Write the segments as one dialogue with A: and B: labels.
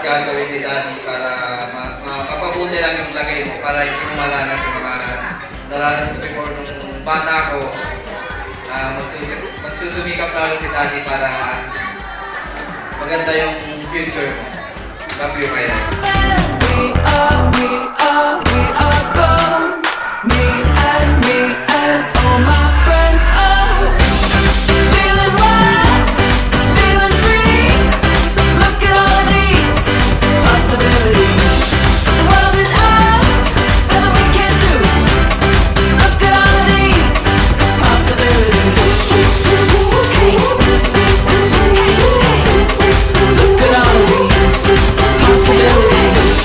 A: gagawin ni Daddy para mapabuti lang yung lagay mo para hindi mo malanas yung mga naranas ko before nung bata ko. Magsusumikap lalo si Daddy para maganda yung future mo. Love you, Kaya.
B: We are gold. Me and all my friends are feeling wild, feeling free. Look at all these possibilities. The world is ours, nothing we can't do. Look at all these possibilities. Hey, look at all these possibilities.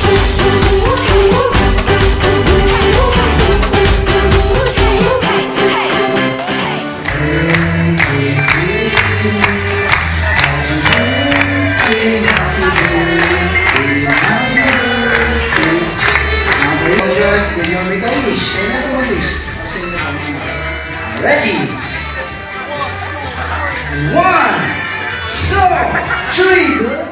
C: Ready? 1, 2, 3.